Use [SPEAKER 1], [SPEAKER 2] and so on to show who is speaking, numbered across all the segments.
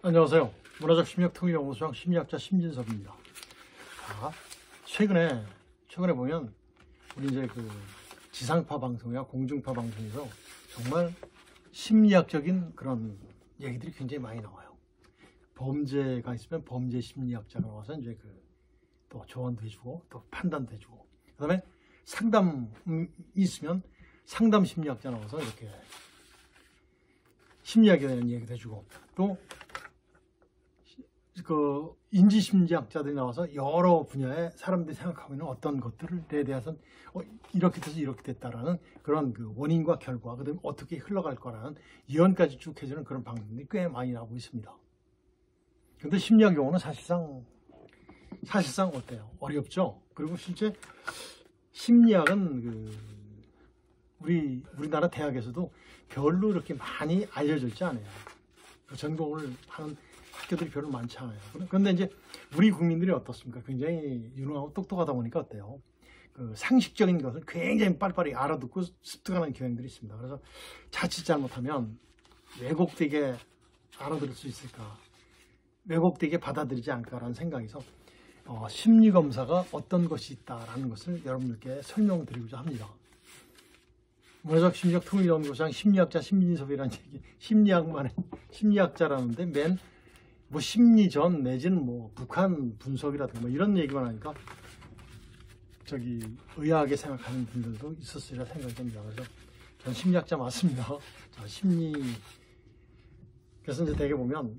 [SPEAKER 1] 안녕하세요. 문화적 심리학 통일연구소장 심리학자 심진섭입니다. 자, 최근에 보면 우리 이제 그 지상파 방송이나 공중파 방송에서 정말 심리학적인 그런 얘기들이 굉장히 많이 나와요. 범죄가 있으면 범죄 심리학자가 나와서 이제 또 조언도 해주고 또 판단도 해주고, 그다음에 상담이 있으면 상담 심리학자 나와서 이렇게 심리학에 대한 얘기도 해주고, 또 인지심리학자들이 나와서 여러 분야의 사람들이 생각하고 있는 어떤 것들에 대해서 이렇게 돼서 이렇게 됐다라는 그런 원인과 결과, 그다음에 어떻게 흘러갈 거라는 예언까지 쭉 해주는 그런 방송들이 꽤 많이 나오고 있습니다. 근데 심리학 용어는 사실상 어때요? 어렵죠? 그리고 실제 심리학은 우리나라 대학에서도 별로 이렇게 많이 알려져 있지 않아요. 전공을 하는 학교들이 별로 많지 않아요. 그런데 이제 우리 국민들이 어떻습니까? 굉장히 유능하고 똑똑하다 보니까 어때요? 상식적인 것을 굉장히 빨리빨리 알아듣고 습득하는 경향들이 있습니다. 그래서 자칫 잘못하면 왜곡되게 알아들을 수 있을까? 왜곡되게 받아들이지 않을까라는 생각에서 심리검사가 어떤 것이 있다라는 것을 여러분들께 설명드리고자 합니다. 문화적 심리학 통일연구소장 심리학자 심진섭이라는 얘기, 심리학자라는데 맨 심리전 내지는 북한 분석이라든가 이런 얘기만 하니까 의아하게 생각하는 분들도 있었으리라 생각이 듭니다. 그래서 전 심리학자 맞습니다. 자, 그래서 이제 대개 보면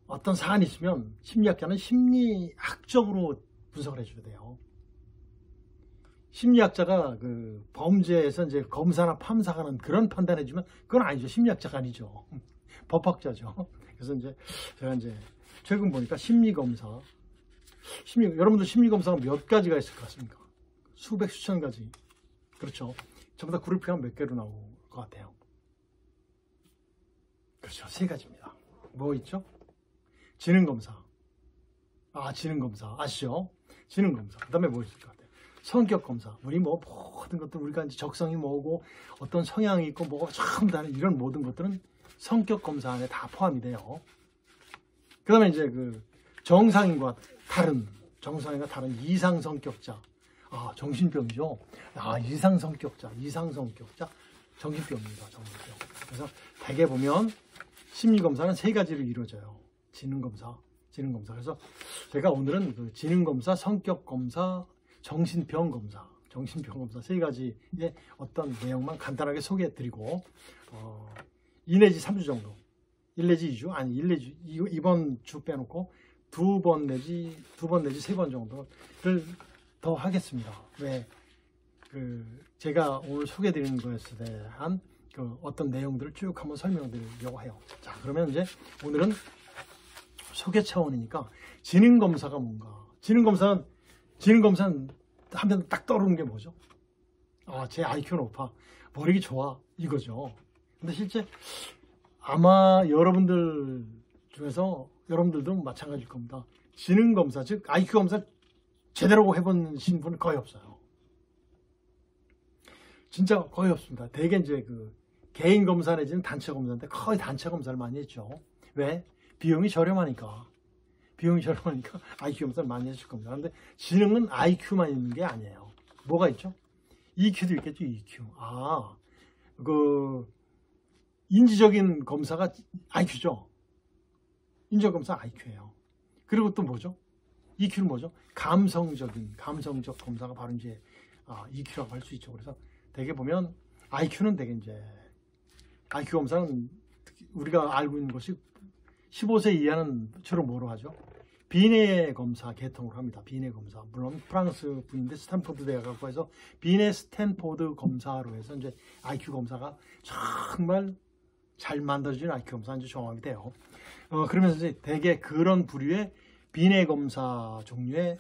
[SPEAKER 1] 어떤 사안이 있으면 심리학자는 심리학적으로 분석을 해줘야 돼요. 심리학자가 범죄에서 이제 검사나 판사가 하는 그런 판단해주면 그건 아니죠. 심리학자가 아니죠. 법학자죠. 그래서 제가 최근 보니까 여러분들 심리검사가 몇 가지가 있을 것 같습니까? 수백, 수천 가지. 그렇죠. 전부 다 그룹핑하면 몇 개로 나올 것 같아요. 그렇죠. 세 가지입니다. 뭐 있죠? 지능검사. 지능검사. 아시죠? 지능검사. 그 다음에 뭐 있을 것 같아요? 성격검사. 우리 모든 것들, 우리가 이제 적성이 뭐고, 어떤 성향이 있고, 뭐가 전부 다 이런 모든 것들은 성격검사 안에 다 포함이 돼요. 그 다음에 이제 정상인과 다른 이상성격자. 정신병이죠. 이상성격자, 정신병입니다. 정신병. 그래서 대개 보면 심리검사는 세 가지로 이루어져요. 지능검사. 그래서 제가 오늘은 지능검사, 성격검사, 정신병검사 세 가지의 어떤 내용만 간단하게 소개해드리고, 2 내지 3주 정도, 1 내지 2주, 이번 주 빼놓고 두 번 내지 3번 정도를 더 하겠습니다. 왜? 제가 오늘 소개해드리는 것에 대한 어떤 내용들을 쭉 한번 설명드리려고 해요. 자, 그러면 이제 오늘은 소개 차원이니까 지능검사가 뭔가? 지능검사는 하면 딱 떠오르는 게 뭐죠? 제 IQ가 높아, 머리가 좋아, 이거죠. 근데 실제 아마 여러분들 중에서 여러분들도 마찬가지일 겁니다. 지능검사, 즉 IQ검사 제대로 해보신 분은 거의 없어요. 진짜 거의 없습니다. 대개 이제 개인 검사 내지는 단체 검사인데 거의 단체 검사를 많이 했죠. 왜? 비용이 저렴하니까 IQ 검사를 많이 했을 겁니다. 그런데 지능은 IQ만 있는 게 아니에요. 뭐가 있죠? EQ도 있겠죠. EQ. 인지적인 검사가 IQ죠. 인지적 검사 IQ예요. 그리고 또 뭐죠? EQ는 뭐죠? 감성적 검사가 바로 이제 EQ라고 할 수 있죠. 그래서 대개 보면 IQ는 대개 이제 IQ 검사는 우리가 알고 있는 것이 15세 이하는 주로 뭐로 하죠? 비네 검사 계통으로 합니다. 비네 검사. 물론 프랑스 분인데 스탠포드 대학하고 해서 비네 스탠포드 검사로 해서 이제 IQ 검사가 정말 잘 만들어진 IQ 검사 이제 정하게 돼요. 그러면서 이제 대개 그런 부류의 비네 검사 종류의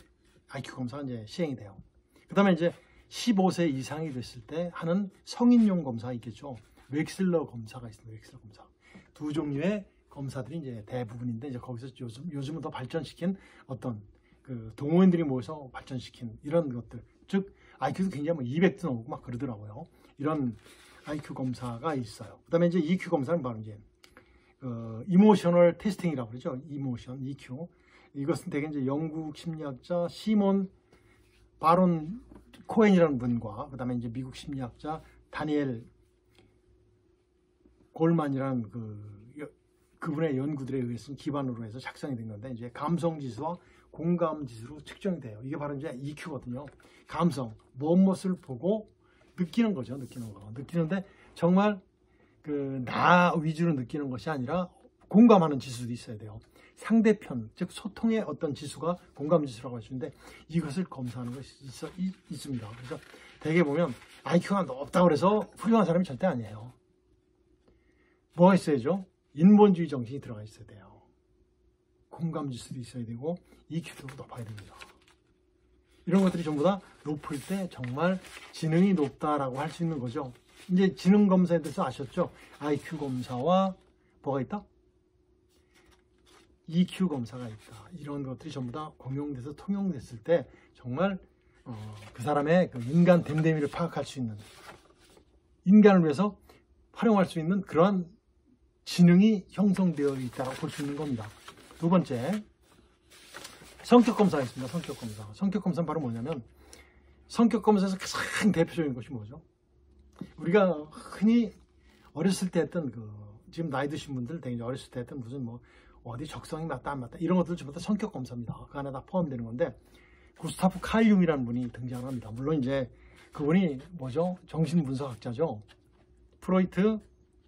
[SPEAKER 1] IQ 검사가 이제 시행이 돼요. 그 다음에 이제 15세 이상이 됐을 때 하는 성인용 검사가 있겠죠. 웩슬러 검사가 있습니다. 웩슬러 검사. 두 종류의 검사들이 이제 대부분인데, 이제 거기서 요즘은 더 발전시킨 어떤 동호인들이 모여서 발전시킨 이런 것들, 즉 IQ도 굉장히 200도 넘고 막 그러더라고요. 이런 IQ 검사가 있어요. 그 다음에 이제 EQ 검사는 바로 이제 이모셔널 테스팅이라고 그러죠. 이모션, EQ. 이것은 대개 이제 영국 심리학자 시몬 바론 코엔이라는 분과 그다음에 이제 미국 심리학자 다니엘 골만이라는 그분의 연구들에 의해서 기반으로 해서 작성이 된 건데, 이제 감성 지수와 공감 지수로 측정이 돼요. 이게 바로 이제 EQ거든요. 감성, 무엇을 보고 느끼는 거죠. 느끼는 거. 느끼는데 정말 나 위주로 느끼는 것이 아니라 공감하는 지수도 있어야 돼요. 상대편, 즉 소통의 어떤 지수가 공감 지수라고 하시는데, 이것을 검사하는 것이 있습니다. 그래서 대개 보면 IQ가 높다고 해서 훌륭한 사람이 절대 아니에요. 뭐가 있어야죠? 인본주의 정신이 들어가 있어야 돼요. 공감 지수도 있어야 되고 EQ도 높아야 됩니다. 이런 것들이 전부 다 높을 때 정말 지능이 높다라고 할 수 있는 거죠. 이제 지능 검사에 대해서 아셨죠? IQ 검사와 뭐가 있다? EQ 검사가 있다. 이런 것들이 전부 다 공용돼서 통용됐을 때 정말 그 사람의 인간 됨됨이를 파악할 수 있는, 인간을 위해서 활용할 수 있는 그러한 지능이 형성되어 있다고 볼 수 있는 겁니다. 두 번째, 성격검사가 있습니다. 성격검사. 성격검사는 바로 뭐냐면, 성격검사에서 가장 대표적인 것이 뭐죠? 우리가 흔히 어렸을 때 했던 지금 나이 드신 분들 되게 어렸을 때 했던 무슨 어디 적성이 맞다 안 맞다 이런 것들 전부 다 성격검사입니다. 그 안에 다 포함되는 건데, 구스타프 칼 융이라는 분이 등장합니다. 물론 이제 그분이 뭐죠? 정신분석학자죠. 프로이트,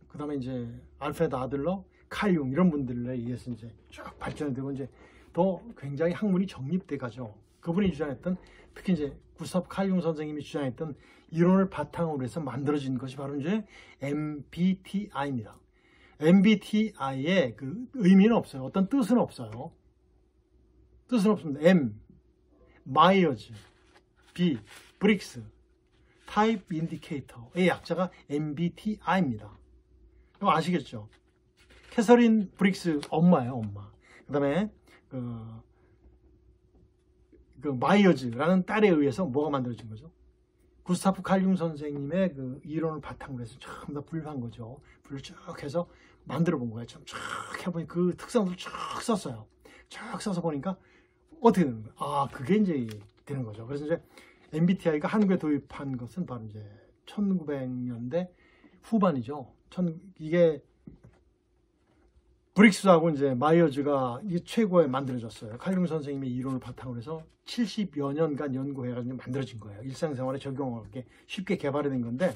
[SPEAKER 1] 그 다음에 이제 알프레드 아들러, 칼 융 이런 분들에 의해서 이제 쭉 발전이 되고 이제 더 굉장히 학문이 정립돼 가죠. 그분이 주장했던, 특히 이제 구스타프 칼 융 선생님이 주장했던 이론을 바탕으로 해서 만들어진 것이 바로 이제 MBTI입니다. MBTI의 의미는 없어요. 어떤 뜻은 없어요. 뜻은 없습니다. M, 마이어즈, B, 브릭스, 타입 인디케이터의 약자가 MBTI입니다. 그럼 아시겠죠? 캐서린 브릭스 엄마예요, 엄마. 그 다음에 마이어즈라는 딸에 의해서 뭐가 만들어진 거죠? 구스타프 칼 융 선생님의 이론을 바탕으로 해서 전부 다 분류한 거죠. 분류 쭉 해서 만들어 본 거예요. 쭉 해보니 그 특성들을 쭉 썼어요. 쭉 써서 보니까 어떻게 되는 거예요? 아, 그게 이제 되는 거죠. 그래서 이제 MBTI가 한국에 도입한 것은 바로 이제 1900년대 후반이죠. 이게 브릭스하고 이제 마이어즈가 이게 최고에 만들어졌어요. 칼 융 선생님의 이론을 바탕으로 해서 70여 년간 연구해가지고 만들어진 거예요. 일상생활에 적용하기 쉽게 개발이 된 건데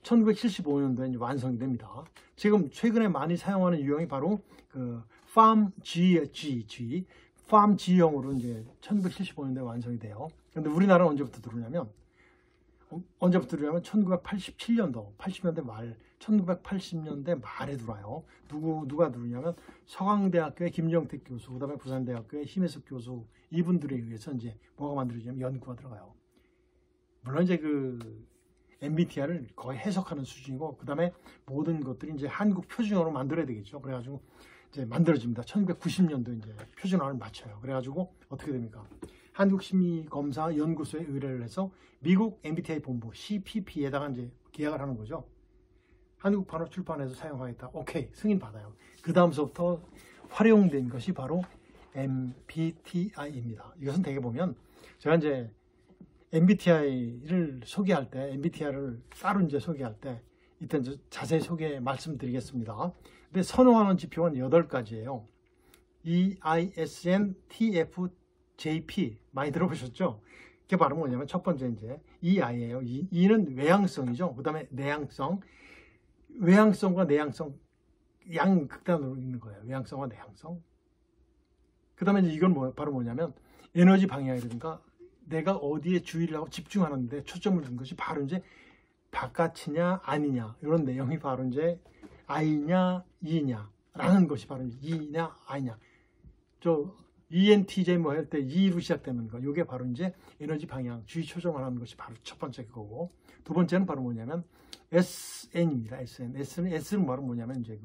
[SPEAKER 1] 1975년도에 이제 완성이 됩니다. 지금 최근에 많이 사용하는 유형이 바로 FARM G형으로 이제 1975년도에 완성이 돼요. 근데 우리나라는 언제부터 들어오냐면 1987년도, 80년대 말, 1980년대 말에 들어와요. 누가 들어오냐면 서강대학교의 김정택 교수, 그 다음에 부산대학교의 심혜숙 교수, 이분들에 의해서 이제 뭐가 만들어지냐면 연구가 들어가요. 물론 이제 MBTI를 거의 해석하는 수준이고, 그 다음에 모든 것들이 이제 한국 표준어로 만들어야 되겠죠. 그래가지고 이제 만들어집니다. 1990년도 이제 표준어를 맞춰요. 그래가지고 어떻게 됩니까? 한국심리검사연구소에 의뢰를 해서 미국 MBTI 본부 CPP에다가 이제 계약을 하는 거죠. 한국판으로 출판해서 사용하겠다. 오케이, 승인 받아요. 그 다음서부터 활용된 것이 바로 MBTI입니다. 이것은 대개 보면 제가 이제 MBTI를 소개할 때, MBTI를 따로 이제 소개할 때 이때 이제 자세히 말씀드리겠습니다. 근데 선호하는 지표는 8가지예요. EISNTFJP 많이 들어보셨죠? 그게 바로 뭐냐면 첫 번째 이제 EI예요. E는 외향성이죠. 그 다음에 내향성, 외향성과 내향성 양극단으로 있는 거예요. 외향성과 내향성. 그 다음에 이제 이건 바로 뭐냐면 에너지 방향이라든가 내가 어디에 주의를 하고 집중하는데 초점을 둔 것이 바로 이제 바깥이냐 아니냐 이런 내용이 바로 이제 I냐 E냐 라는 것이 바로 E냐 I냐. ENTJ 할 때 E로 시작되는 거, 이게 바로 이제 에너지 방향, 주의 초점을 하는 것이 바로 첫 번째 거고, 두 번째는 바로 뭐냐면 SN입니다. S는 바로 뭐냐면 이제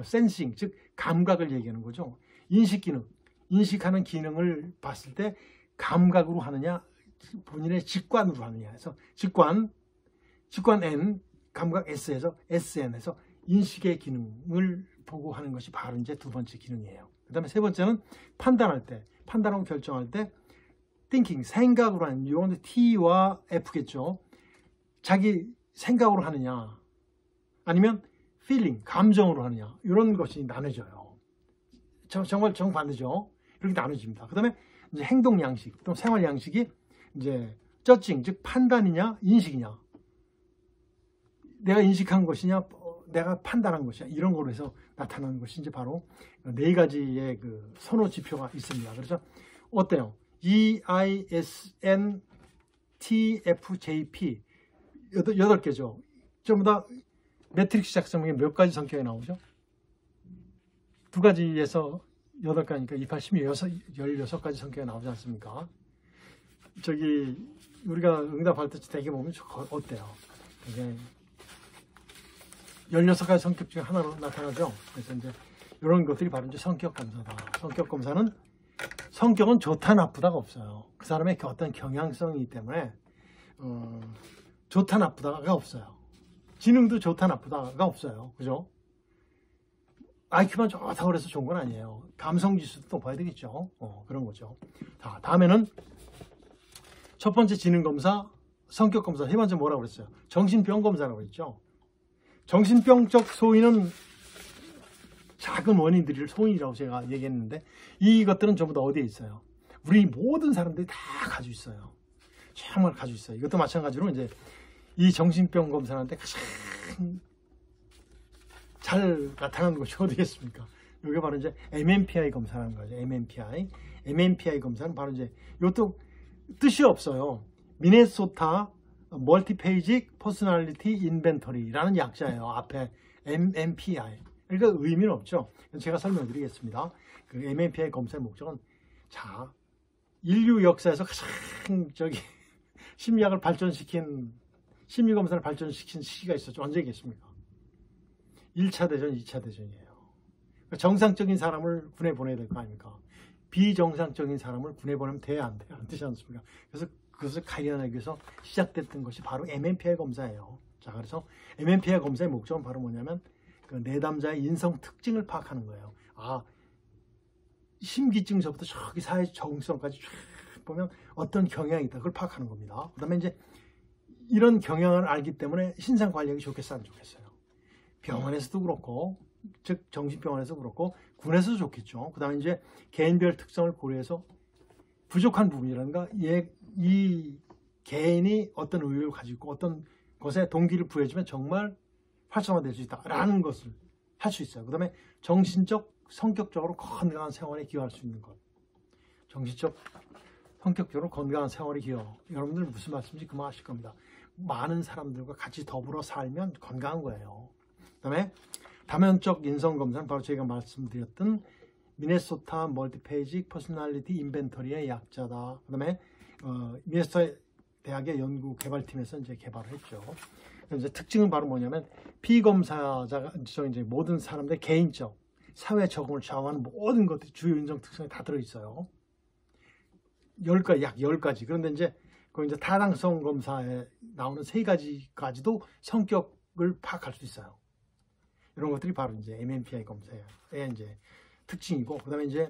[SPEAKER 1] 센싱, 즉 감각을 얘기하는 거죠. 인식 기능, 인식하는 기능을 봤을 때 감각으로 하느냐, 본인의 직관으로 하느냐 해서 직관 N, 감각 S에서 SN에서 인식의 기능을 보고 하는 것이 바로 이제 두 번째 기능이에요. 그 다음에 세 번째는 판단할 때, 판단하고 결정할 때 thinking, 생각으로 하는, 이건 T와 F겠죠. 자기 생각으로 하느냐 아니면 feeling, 감정으로 하느냐, 이런 것이 나눠져요. 정말 정반대죠. 이렇게 나눠집니다. 그 다음에 이제 행동 양식, 또 생활 양식이 이제 judging, 즉 판단이냐 인식이냐, 내가 인식한 것이냐 내가 판단한 것이냐, 이런 거로 해서 나타나는 것이 이제 바로 네 가지의 그 선호 지표가 있습니다. 그래서 어때요? EISNTFJP 8개죠. 전부 다 매트릭스 작성에 몇 가지 성격이 나오죠? 두 가지에서 8가지니까 28, 16가지 성격이 나오지 않습니까? 저기 우리가 응답할 때 대개 보면 어때요? 이게 16가지 성격 중에 하나로 나타나죠. 그래서 이제 이런 것들이 바로 이제 성격 검사다. 성격 검사는 성격은 좋다 나쁘다가 없어요. 그 사람의 어떤 경향성이기 때문에 좋다 나쁘다가 없어요. 지능도 좋다 나쁘다가 없어요. 그죠? IQ만 좋다고 그래서 좋은 건 아니에요. 감성 지수도 높아야 되겠죠. 그런 거죠. 자, 다음에는 첫 번째 지능 검사, 성격 검사, 세 번째 뭐라고 그랬어요? 정신병 검사라고 그랬죠. 정신병적 소인은 작은 원인들을 소인이라고 제가 얘기했는데, 이것들은 전부 다 어디에 있어요? 우리 모든 사람들이 다 가지고 있어요. 정말 가지고 있어요. 이것도 마찬가지로 이제 이 정신병 검사한테 가장 잘 나타나는 것이 어디겠습니까? 이게 바로 이제 MMPI 검사라는 거죠. MMPI 검사는 바로 이제 이것도 뜻이 없어요. 미네소타 멀티페이직 퍼스널리티 인벤토리라는 약자예요. 앞에 MMPI. 그러니까 의미는 없죠. 제가 설명드리겠습니다. 그 MMPI 검사의 목적은, 자, 인류 역사에서 가장 심리학을 발전시킨, 심리검사를 발전시킨 시기가 있었죠. 언제겠습니까? 1차 대전, 2차 대전이에요. 그러니까 정상적인 사람을 군에 보내야 될 거 아닙니까? 비정상적인 사람을 군에 보내면 돼야 안 돼요? 안 되지 않습니까? 그래서 그것을 가려내기 위해서 시작됐던 것이 바로 MMPI 검사예요. 자, 그래서 MMPI 검사의 목적은 바로 뭐냐면 그 내담자의 인성 특징을 파악하는 거예요. 아, 심기증서부터 저기 사회 적응성까지 쫙 보면 어떤 경향이 있다. 그걸 파악하는 겁니다. 그 다음에 이제 이런 경향을 알기 때문에 신상 관리하기 좋겠어, 안 좋겠어요? 병원에서도 그렇고, 즉 정신병원에서도 그렇고, 군에서도 좋겠죠. 그 다음에 이제 개인별 특성을 고려해서 부족한 부분이라든가 이 개인이 어떤 의욕을 가지고 있고 어떤 것에 동기를 부여해주면 정말 활성화될 수 있다라는 것을 할 수 있어요. 그 다음에 정신적, 성격적으로 건강한 생활에 기여할 수 있는 것. 정신적, 성격적으로 건강한 생활에 기여. 여러분들 무슨 말씀인지 그만 아실 겁니다. 많은 사람들과 같이 더불어 살면 건강한 거예요. 그 다음에 다면적 인성검사는 바로 제가 말씀드렸던 미네소타 멀티페이직 퍼스널리티 인벤토리의 약자다. 그 다음에 미네소타 대학의 연구 개발팀에서 이제 개발을 했죠. 이제 특징은 바로 뭐냐면 피검사자가 이제 모든 사람들의 개인적 사회 적응을 좌우하는 모든 것들이 주요 인성 특성이 다 들어있어요. 10가지, 약 10가지. 그런데 이제 그 이제 타당성 검사에 나오는 3가지까지도 성격을 파악할 수 있어요. 이런 것들이 바로 이제 MMPI 검사의 이제 특징이고, 그다음에 이제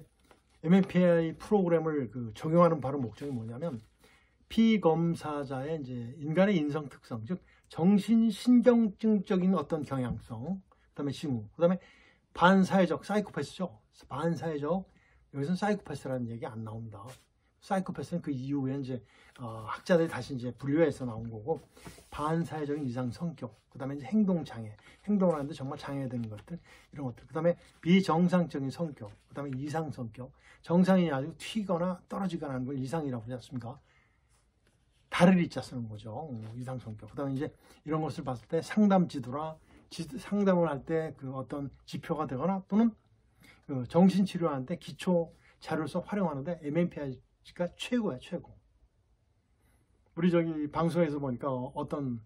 [SPEAKER 1] MMPI 프로그램을 적용하는 바로 목적이 뭐냐면 피검사자의 이제 인간의 인성 특성, 즉 정신신경증적인 어떤 경향성, 그다음에 징후, 그다음에 반사회적 사이코패스죠. 반사회적, 여기서는 사이코패스라는 얘기 안 나옵니다. 사이코패스는 그 이후에 이제 학자들이 다시 이제 분류해서 나온 거고, 반사회적인 이상 성격, 그다음에 이제 행동 장애, 행동을 하는데 정말 장애되는 것들, 이런 것들, 그다음에 비정상적인 성격, 그다음에 이상 성격, 정상이 아주 튀거나 떨어지거나 하는 걸 이상이라고 하지 않습니까? 다를 이자 쓰는 거죠. 이상 성격. 그다음에 이제 이런 것을 봤을 때 상담 지도나 상담을 할 때 그 어떤 지표가 되거나 또는 그 정신 치료할 때 기초 자료로서 활용하는데 MMPI가 최고야, 최고. 우리 저기 방송에서 보니까 어떤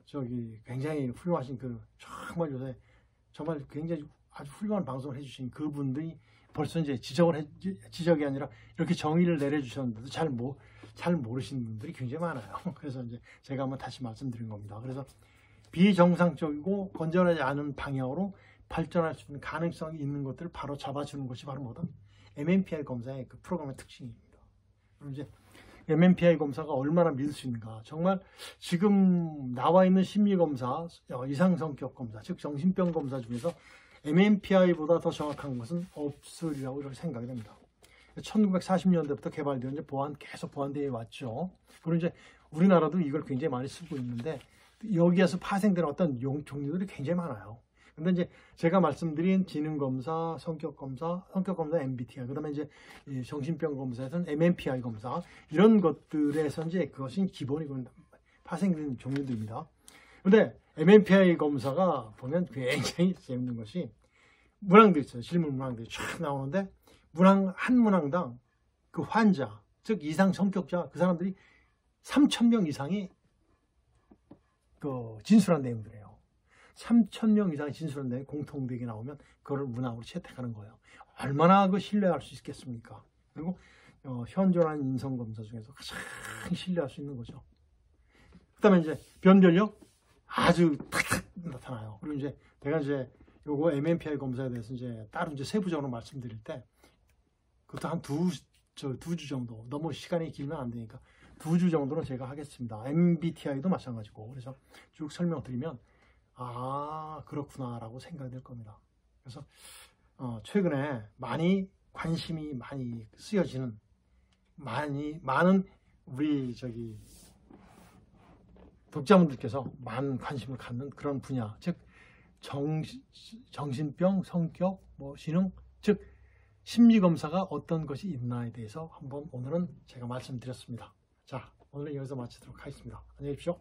[SPEAKER 1] 저기 굉장히 훌륭하신 정말 요새 정말 굉장히 아주 훌륭한 방송을 해주신 그분들이 벌써 이제 지적이 아니라 이렇게 정의를 내려주셨는데도 잘 모르시는 분들이 굉장히 많아요. 그래서 이제 제가 한번 다시 말씀드린 겁니다. 그래서 비정상적이고 건전하지 않은 방향으로 발전할 수 있는 가능성이 있는 것들을 바로 잡아주는 것이 바로 뭐다? MMPI 검사의 그 프로그램의 특징입니다. 그럼 이제 MMPI 검사가 얼마나 믿을 수 있는가? 정말 지금 나와 있는 심리검사, 이상성격 검사, 즉 정신병 검사 중에서 MMPI보다 더 정확한 것은 없으리라고 이렇게 생각이 됩니다. 1940년대부터 개발되어 이제 계속 보완되어 왔죠. 그리고 이제 우리나라도 이걸 굉장히 많이 쓰고 있는데 여기에서 파생되는 어떤 종류들이 굉장히 많아요. 근데 이제 제가 말씀드린 지능검사, 성격검사 MBTI, 그 다음에 이제 정신병 검사에서는 MMPI 검사, 이런 것들에서 이제 그것이 기본이고 파생되는 종류들입니다. 근데 MMPI 검사가 보면 굉장히 재밌는 것이 문항들이 있어요. 질문 문항들이 쫙 나오는데 한 문항당 그 환자, 즉 이상 성격자, 그 사람들이 3,000명 이상이 그 진술한 내용들이에요. 3,000명 이상 진술한 내용이 공통되게 나오면 그걸 문항으로 채택하는 거예요. 얼마나 그 신뢰할 수 있겠습니까? 그리고 현존하는 인성검사 중에서 가장 신뢰할 수 있는 거죠. 그 다음에 이제 변별력 아주 탁탁 나타나요. 그리고 이제 내가 이제 요거 MMPI 검사에 대해서 이제 따로 이제 세부적으로 말씀드릴 때 그것도 한 두 주 정도, 너무 시간이 길면 안 되니까 2주 정도는 제가 하겠습니다. MBTI도 마찬가지고. 그래서 쭉 설명드리면 아 그렇구나라고 생각이 될 겁니다. 그래서 최근에 관심이 많이 쓰여지는 많은 우리 독자분들께서 많은 관심을 갖는 그런 분야, 즉 정신병, 성격, 지능, 즉 심리검사가 어떤 것이 있나에 대해서 한번 오늘은 제가 말씀드렸습니다. 자, 오늘은 여기서 마치도록 하겠습니다. 안녕히 계십시오.